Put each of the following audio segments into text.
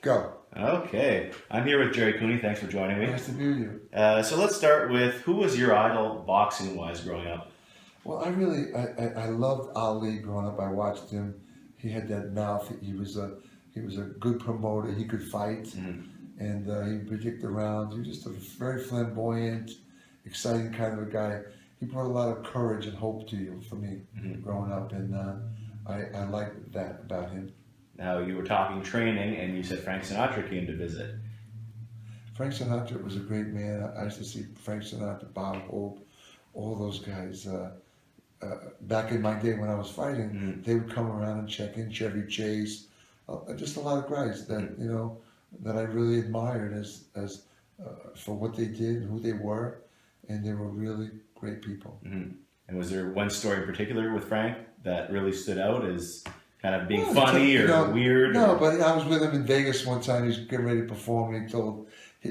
Go. Okay. I'm here with Gerry Cooney. Thanks for joining me. Nice to meet you. So let's start with, who was your idol boxing-wise growing up? Well, I loved Ali growing up. I watched him. He had that mouth. He was a good promoter. He could fight, and he predict the rounds. He was just a very flamboyant, exciting kind of a guy. He brought a lot of courage and hope to you for me growing up, and I liked that about him. Now, you were talking training, and you said Frank Sinatra came to visit. Frank Sinatra was a great man. I used to see Frank Sinatra, Bob Hope, all those guys. Back in my day when I was fighting, they would come around and check in. Chevy Chase, just a lot of guys that that I really admired as for what they did and who they were, and they were really great people. And was there one story in particular with Frank that really stood out as kind of being funny or weird? No, but I was with him in Vegas one time. He was getting ready to perform, and he told,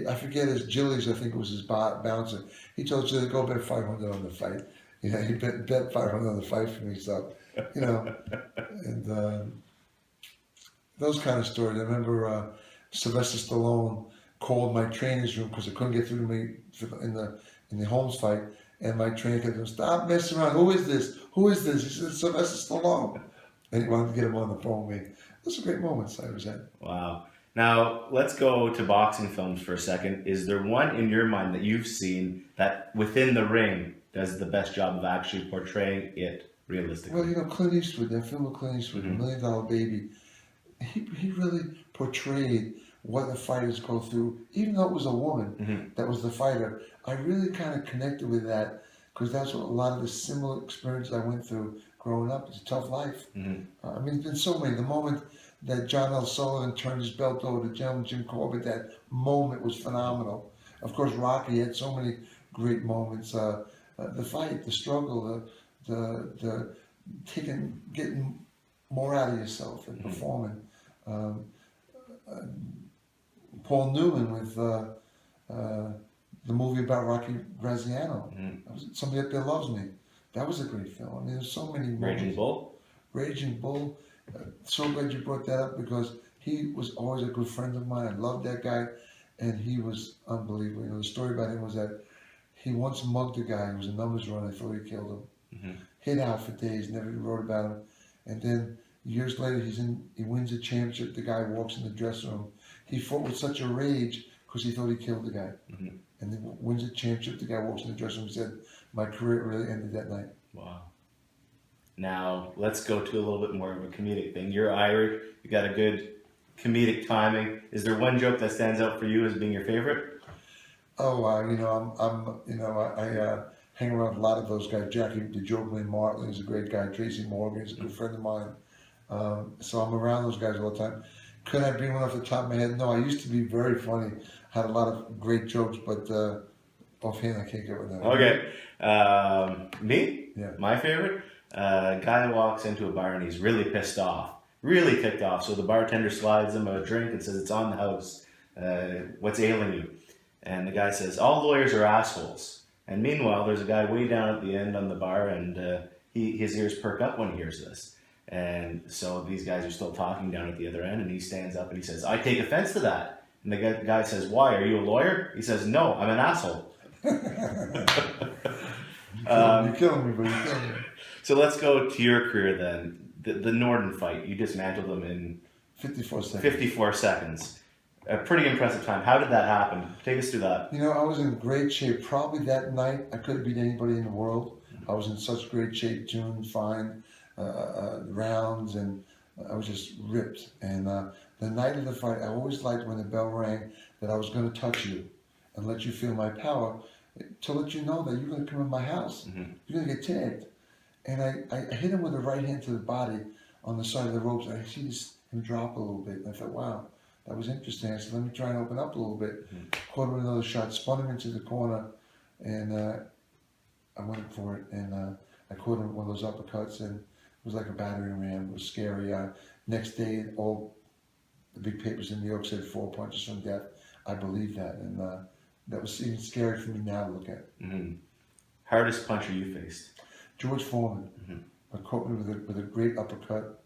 I forget his Jillies, I think it was his bouncer. He told Jilly, go bet 500 on the fight. He bet 500 on the fight for me. So, and those kind of stories. I remember Sylvester Stallone called my trainer's room because I couldn't get through to me in the Holmes fight, and my trainer kept saying, "Stop messing around. Who is this? Who is this?" He said, "Sylvester Stallone." And he wanted to get him on the phone with me. Those are great moments I was at. Wow. Now, let's go to boxing films for a second. Is there one in your mind that you've seen that within the ring does the best job of actually portraying it realistically? Well, Clint Eastwood, that film with Clint Eastwood, $1 Million Baby, he really portrayed what the fighters go through. Even though it was a woman that was the fighter, I really kind of connected with that because that's what a lot of the similar experiences I went through growing up. It's a tough life. I mean, there's been so many. The moment that John L. Sullivan turned his belt over to Jim Corbett, that moment was phenomenal. Of course, Rocky had so many great moments. The fight, the struggle, the getting more out of yourself and performing. Paul Newman with the movie about Rocky Graziano. Somebody Up There Loves Me. That was a great film. I mean, there's so many moments. Raging Bull? Raging Bull. So glad you brought that up because he was always a good friend of mine. I loved that guy, and he was unbelievable. The story about him was that he once mugged a guy who was a numbers runner. Thought he killed him. Hid out for days, never wrote about him. And then years later, he wins a championship. The guy walks in the dressing room. He fought with such a rage because he thought he killed the guy. And then wins a championship. The guy walks in the dressing room and said, "My career really ended that night." Wow. Now, let's go to a little bit more of a comedic thing. You're Irish. You got a good comedic timing. Is there one joke that stands out for you as being your favorite? Oh, I hang around with a lot of those guys. Jackie DeJoglin Martin is a great guy. Tracy Morgan is a good friend of mine. So I'm around those guys all the time. Could I bring one off the top of my head? No, I used to be very funny. Had a lot of great jokes, but offhand I can't get with that. Okay. Me? Yeah. My favorite? Guy walks into a bar and he's really pissed off. Really ticked off. So the bartender slides him a drink and says, "It's on the house. What's ailing you?" And the guy says, "All lawyers are assholes." And meanwhile, there's a guy way down at the end on the bar, and his ears perk up when he hears this. And so these guys are still talking down at the other end, and he stands up and he says, "I take offense to that." And the guy says, "Why? Are you a lawyer?" He says, "No, I'm an asshole." You're killing me, but you're killing me. So let's go to your career then. The Norden fight, you dismantled them in 54 seconds. 54 seconds. A pretty impressive time. How did that happen? Take us through that. I was in great shape. Probably that night, I could have beat anybody in the world. I was in such great shape, tuned, fine, rounds, and I was just ripped. And the night of the fight, I always liked when the bell rang that I was going to touch you and let you feel my power to let you know that you're going to come in my house. You're going to get tagged. And I hit him with the right hand to the body on the side of the ropes. And I see him drop a little bit. And I thought, wow, that was interesting. I said, let me try and open up a little bit. Caught him with another shot, spun him into the corner, and I went for it. And I caught him with one of those uppercuts, and it was like a battering ram. It was scary. Next day, all the big papers in New York said 4 punches from death. I believe that. And that was even scary for me now to look at. Hardest puncher you faced? George Foreman. Caught me with a great uppercut.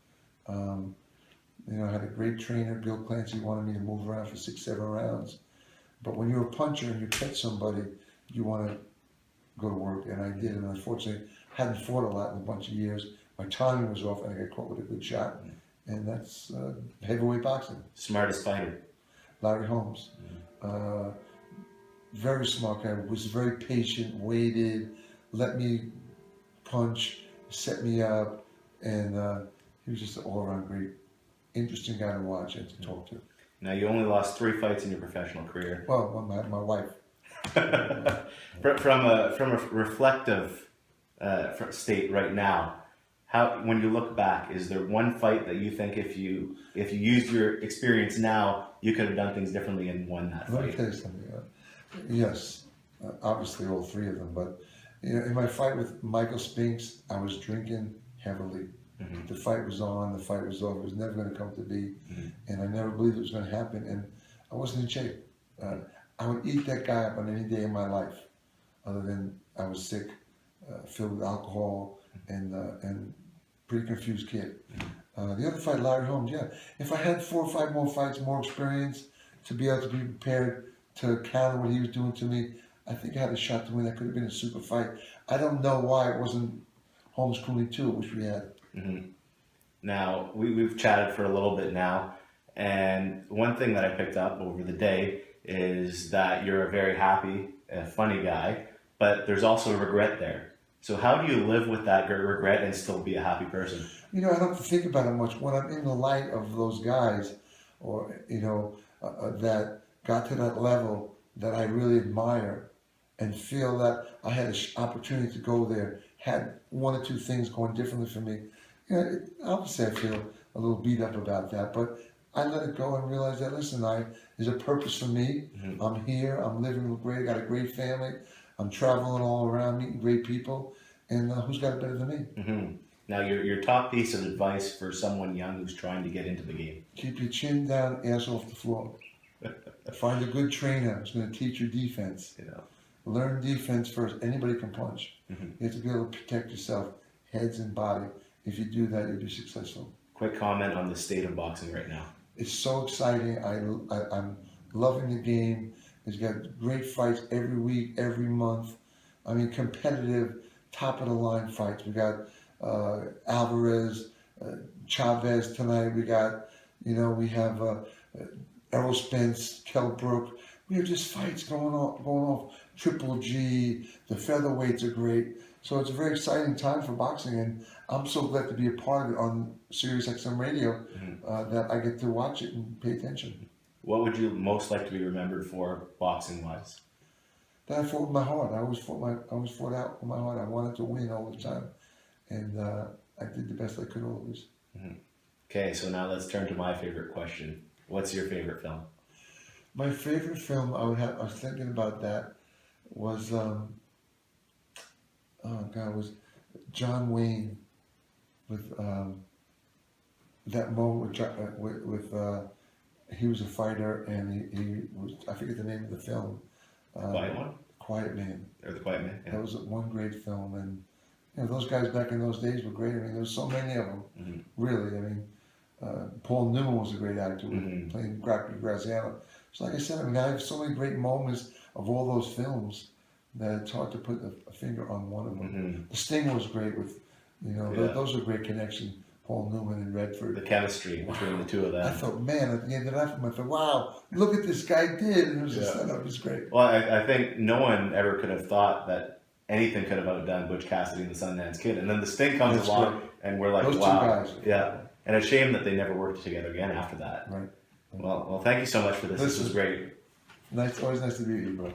You know, I had a great trainer, Bill Clancy, wanted me to move around for 6, 7 rounds. But when you're a puncher and you catch somebody, you want to go to work, and I did. And unfortunately, hadn't fought a lot in a bunch of years. My timing was off, and I got caught with a good shot. And that's heavyweight boxing. Smartest fighter? Larry Holmes. Very smart guy. Was very patient, waited, let me punch, set me up, and he was just an all-around great, interesting guy to watch and to talk to. Now, you only lost 3 fights in your professional career. Well, my wife. From a reflective state right now, when you look back, is there one fight that you think if you used your experience now, you could have done things differently and won that fight? Let me tell you something. Yes, obviously all 3 of them, but you know, in my fight with Michael Spinks, I was drinking heavily. The fight was on, the fight was over. It was never going to come to be, and I never believed it was going to happen. And I wasn't in shape. I would eat that guy up on any day of my life, other than I was sick, filled with alcohol, and pretty confused kid. The other fight, Larry Holmes, yeah. If I had 4 or 5 more fights, more experience, to be able to be prepared to counter what he was doing to me, I think I had a shot to win. That could have been a super fight. I don't know why it wasn't Holmes Cooney 2, which we had. Now, we've chatted for a little bit now, and one thing that I picked up over the day is that you're a very happy, funny guy, but there's also regret there. So how do you live with that regret and still be a happy person? You know, I don't have to think about it much. When I'm in the light of those guys, or, you know, that got to that level that I really admire and feel that I had an opportunity to go there, had 1 or 2 things going differently for me, you know, obviously I feel a little beat up about that, but I let it go and realize that, listen, there's a purpose for me. I'm here, I'm living great, I got a great family, I'm traveling all around, meeting great people, and who's got it better than me? Now, your top piece of advice for someone young who's trying to get into the game? Keep your chin down, ass off the floor. Find a good trainer who's going to teach you defense. Yeah. Learn defense first. Anybody can punch. You have to be able to protect yourself, heads and body. If you do that, you'll be successful. Quick comment on the state of boxing right now. It's so exciting. I'm loving the game. It's got great fights every week, every month. I mean, competitive, top of the line fights. We got Alvarez, Chavez tonight. We got, you know, we have Errol Spence, Kell Brook. We have just fights going off. Triple G, the featherweights are great. So it's a very exciting time for boxing, and I'm so glad to be a part of it on Sirius XM Radio, that I get to watch it and pay attention. What would you most like to be remembered for, boxing-wise? That I fought with my heart. I always fought out with my heart. I wanted to win all the time, and I did the best I could always. Okay, so now let's turn to my favorite question. What's your favorite film? My favorite film, I was thinking about that, was was John Wayne, with that moment with he was a fighter, and he was, I forget the name of the film. Quiet One? Quiet Man. Or The Quiet Man? Yeah. That was one great film, and you know, those guys back in those days were great. I mean, there was so many of them, really. I mean, Paul Newman was a great actor, playing Graziano. So like I said, I mean, I have so many great moments of all those films that it's hard to put a finger on one of them. The Sting was great with, you know, those are great connections. Paul Newman and Redford. The chemistry between the two of them. I thought, man, at the end of that film, I thought, wow, look at this guy did. And it was just, it was great. Well, I think no one ever could have thought that anything could have outdone Butch Cassidy and the Sundance Kid. And then the Sting comes along, and we're like, those wow. Two guys. Yeah. And a shame that they never worked together again after that. Right. Well, thank you so much for this. This was great. Always nice to meet you, bro.